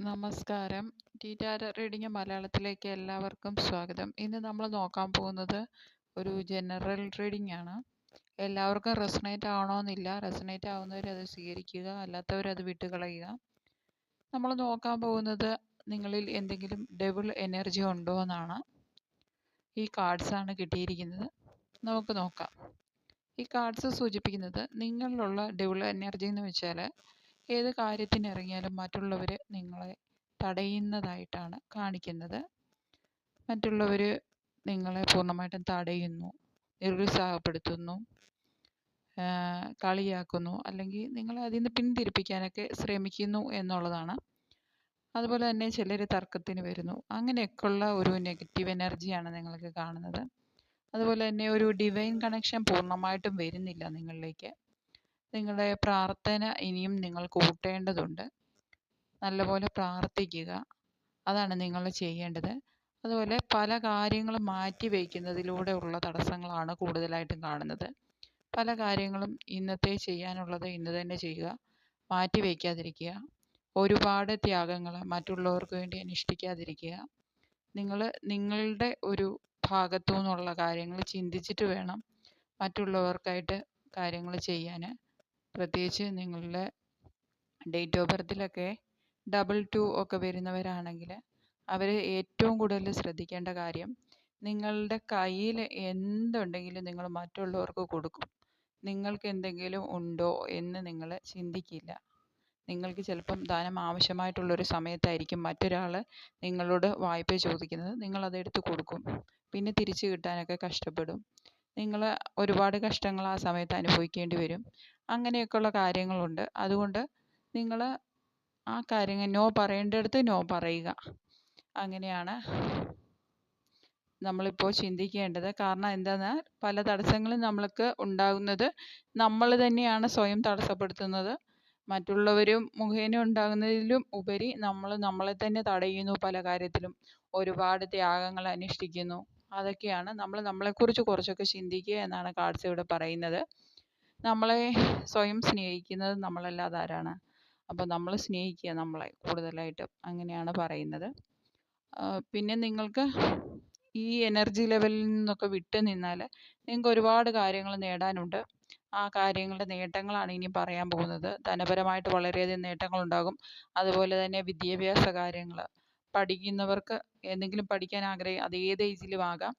നമസ്കാരം. Tarot reading മലയാളത്തിലേക്ക് എല്ലാവർക്കും സ്വാഗതം. ഇന്ന് നമ്മൾ നോക്കാൻ പോകുന്നത് ഒരു ജനറൽ റീഡിംഗ് ആണ്. എല്ലാവർക്കും റെസണേറ്റ് ആവണമെന്നില്ല. റെസണേറ്റ് ആവുന്നവർ അത് സ്വീകരിക്കുക, അല്ലാത്തവർ അത് വിട്ടുകളയുക. നമ്മൾ നോക്കാൻ പോകുന്നത് നിങ്ങളിൽ എന്തെങ്കിലും ഡെവിൾ എനർജി ഉണ്ടോ എന്നാണ്. ഈ കാർഡ്സാണ് കിട്ടിയിരിക്കുന്നത്. നമുക്ക് നോക്കാം. ഈ കാർഡ്സ് സൂചിപ്പിക്കുന്നത് നിങ്ങളിലുള്ള ഡെവിൾ എനർജി എന്ന് വെച്ചാൽ ഏത് കാര്യത്തിനിറങ്ങിയാലും മറ്റുള്ളവർ നിങ്ങളെ തടയുന്നതായിട്ടാണ് കാണിക്കുന്നത്. മറ്റുള്ളവർ നിങ്ങളെ പൂർണ്ണമായിട്ടും തടയുന്നു, നിരുത്സാഹപ്പെടുത്തുന്നു, കളിയാക്കുന്നു, അല്ലെങ്കിൽ നിങ്ങളെ അതിൽ നിന്ന് പിന്തിരിപ്പിക്കാനൊക്കെ ശ്രമിക്കുന്നു എന്നുള്ളതാണ്. അതുപോലെ തന്നെ ചിലർ തർക്കത്തിന് വരുന്നു. അങ്ങനെയൊക്കെയുള്ള ഒരു നെഗറ്റീവ് എനർജിയാണ് നിങ്ങൾക്ക് കാണുന്നത്. അതുപോലെ തന്നെ ഒരു ഡിവൈൻ കണക്ഷൻ പൂർണ്ണമായിട്ടും വരുന്നില്ല നിങ്ങളിലേക്ക്. നിങ്ങളുടെ പ്രാർത്ഥന ഇനിയും നിങ്ങൾ കൂട്ടേണ്ടതുണ്ട്. നല്ലപോലെ പ്രാർത്ഥിക്കുക, അതാണ് നിങ്ങൾ ചെയ്യേണ്ടത്. അതുപോലെ പല കാര്യങ്ങളും മാറ്റി വയ്ക്കുന്നതിലൂടെ ഉള്ള തടസ്സങ്ങളാണ് കൂടുതലായിട്ടും കാണുന്നത്. പല കാര്യങ്ങളും ഇന്നത്തെ ചെയ്യാനുള്ളത് ഇന്ന് തന്നെ ചെയ്യുക, മാറ്റി വയ്ക്കാതിരിക്കുക. ഒരുപാട് ത്യാഗങ്ങൾ മറ്റുള്ളവർക്ക് വേണ്ടി അനുഷ്ഠിക്കാതിരിക്കുക. നിങ്ങൾ നിങ്ങളുടെ ഒരു ഭാഗത്തു നിന്നുള്ള കാര്യങ്ങൾ ചിന്തിച്ചിട്ട് വേണം മറ്റുള്ളവർക്കായിട്ട് കാര്യങ്ങൾ ചെയ്യാൻ. പ്രത്യേകിച്ച് നിങ്ങളുടെ ഡേറ്റ് ഓഫ് ബർത്തിലൊക്കെ 22 ഒക്കെ വരുന്നവരാണെങ്കിൽ അവർ ഏറ്റവും കൂടുതൽ ശ്രദ്ധിക്കേണ്ട കാര്യം, നിങ്ങളുടെ കയ്യിൽ എന്തുണ്ടെങ്കിലും നിങ്ങൾ മറ്റുള്ളവർക്ക് കൊടുക്കും. നിങ്ങൾക്ക് എന്തെങ്കിലും ഉണ്ടോ എന്ന് നിങ്ങൾ ചിന്തിക്കില്ല. നിങ്ങൾക്ക് ചിലപ്പം ധനം ആവശ്യമായിട്ടുള്ളൊരു സമയത്തായിരിക്കും മറ്റൊരാൾ നിങ്ങളോട് വായ്പ ചോദിക്കുന്നത്. നിങ്ങളതെടുത്ത് കൊടുക്കും. പിന്നെ തിരിച്ചു കിട്ടാനൊക്കെ കഷ്ടപ്പെടും. നിങ്ങൾ ഒരുപാട് കഷ്ടങ്ങൾ ആ സമയത്ത് അനുഭവിക്കേണ്ടി വരും. അങ്ങനെയൊക്കെയുള്ള കാര്യങ്ങളുണ്ട്. അതുകൊണ്ട് നിങ്ങൾ ആ കാര്യങ്ങൾ നോ പറയേണ്ടടുത്ത് നോ പറയുക. അങ്ങനെയാണ് നമ്മളിപ്പോൾ ചിന്തിക്കേണ്ടത്. കാരണം എന്താണെന്നാൽ പല തടസ്സങ്ങളും നമ്മൾക്ക് ഉണ്ടാകുന്നത് നമ്മൾ തന്നെയാണ് സ്വയം തടസ്സപ്പെടുത്തുന്നത്. മറ്റുള്ളവരും മുഖേന ഉണ്ടാകുന്നതിലും ഉപരി നമ്മൾ നമ്മളെ തന്നെ തടയുന്നു. പല കാര്യത്തിലും ഒരുപാട് ത്യാഗങ്ങൾ അനുഷ്ഠിക്കുന്നു. അതൊക്കെയാണ് നമ്മൾ നമ്മളെക്കുറിച്ച് കുറച്ചൊക്കെ ചിന്തിക്കുക എന്നാണ് കാർഡ്സ് ഇവിടെ പറയുന്നത്. നമ്മളെ സ്വയം സ്നേഹിക്കുന്നത് നമ്മളല്ലാതെ ആരാണ്? അപ്പോൾ നമ്മൾ സ്നേഹിക്കുക നമ്മളെ കൂടുതലായിട്ടും, അങ്ങനെയാണ് പറയുന്നത്. പിന്നെ നിങ്ങൾക്ക് ഈ എനർജി ലെവലിൽ നിന്നൊക്കെ വിട്ട് നിന്നാൽ നിങ്ങൾക്ക് ഒരുപാട് കാര്യങ്ങൾ നേടാനുണ്ട്. ആ കാര്യങ്ങളുടെ നേട്ടങ്ങളാണ് ഇനി പറയാൻ പോകുന്നത്. ധനപരമായിട്ട് വളരെയധികം നേട്ടങ്ങളുണ്ടാകും. അതുപോലെ തന്നെ വിദ്യാഭ്യാസ കാര്യങ്ങൾ, പഠിക്കുന്നവർക്ക് എന്തെങ്കിലും പഠിക്കാൻ അത് ഏത് ഏജിലും ആകാം.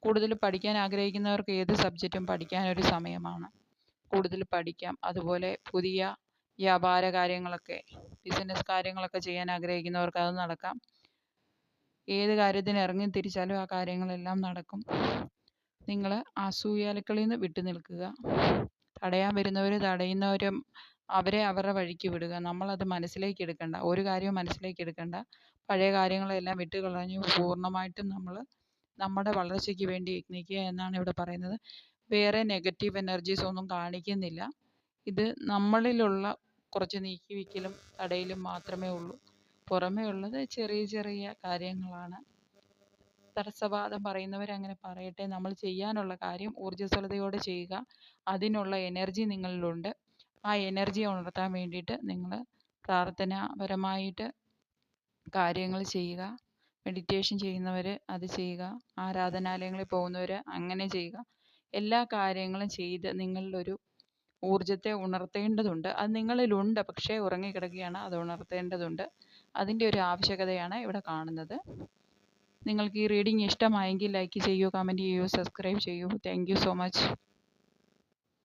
കൂടുതൽ പഠിക്കാൻ ആഗ്രഹിക്കുന്നവർക്ക് ഏത് സബ്ജക്റ്റും പഠിക്കാനൊരു സമയമാണ്. കൂടുതൽ പഠിക്കാം. അതുപോലെ പുതിയ വ്യാപാര കാര്യങ്ങളൊക്കെ, ബിസിനസ് കാര്യങ്ങളൊക്കെ ചെയ്യാൻ ആഗ്രഹിക്കുന്നവർക്ക് അത് നടക്കാം. ഏത് കാര്യത്തിന് ഇറങ്ങി തിരിച്ചാലും ആ കാര്യങ്ങളെല്ലാം നടക്കും. നിങ്ങൾ അസൂയാലുക്കളിൽ നിന്ന് വിട്ടു നിൽക്കുക. തടയാൻ വരുന്നവർ തടയുന്നവരും അവരെ അവരുടെ വഴിക്ക് വിടുക. നമ്മളത് മനസ്സിലേക്ക് എടുക്കണ്ട. ഒരു കാര്യവും മനസ്സിലേക്ക് എടുക്കണ്ട. പഴയ കാര്യങ്ങളെല്ലാം വിട്ടുകളഞ്ഞ് പൂർണ്ണമായിട്ടും നമ്മൾ നമ്മുടെ വളർച്ചയ്ക്ക് വേണ്ടി യത്നിക്കുക എന്നാണ് ഇവിടെ പറയുന്നത്. വേറെ നെഗറ്റീവ് എനർജീസ് ഒന്നും കാണിക്കുന്നില്ല. ഇത് നമ്മളിലുള്ള കുറച്ച് നീക്കിവെക്കലും തടയലും മാത്രമേ ഉള്ളൂ. പുറമേ ഉള്ളത് ചെറിയ ചെറിയ കാര്യങ്ങളാണ്. തടസ്സവാദം പറയുന്നവരങ്ങനെ പറയട്ടെ. നമ്മൾ ചെയ്യാനുള്ള കാര്യം ഊർജ്ജസ്വലതയോടെ ചെയ്യുക. അതിനുള്ള എനർജി നിങ്ങളിലുണ്ട്. ആ എനർജി ഉണർത്താൻ വേണ്ടിയിട്ട് നിങ്ങൾ പ്രാർത്ഥനാപരമായിട്ട് കാര്യങ്ങൾ ചെയ്യുക. മെഡിറ്റേഷൻ ചെയ്യുന്നവർ അത് ചെയ്യുക. ആരാധനാലയങ്ങളിൽ പോകുന്നവർ അങ്ങനെ ചെയ്യുക. എല്ലാ കാര്യങ്ങളും ചെയ്ത് നിങ്ങളിലൊരു ഊർജ്ജത്തെ ഉണർത്തേണ്ടതുണ്ട്. അത് നിങ്ങളിലുണ്ട്, പക്ഷേ ഉറങ്ങിക്കിടക്കുകയാണ്. അത് ഉണർത്തേണ്ടതുണ്ട്. അതിൻ്റെ ഒരു ആവശ്യകതയാണ് ഇവിടെ കാണുന്നത്. നിങ്ങൾക്ക് ഈ റീഡിംഗ് ഇഷ്ടമായെങ്കിൽ ലൈക്ക് ചെയ്യൂ, കമൻറ്റ് ചെയ്യൂ, സബ്സ്ക്രൈബ് ചെയ്യൂ. Thank you so much.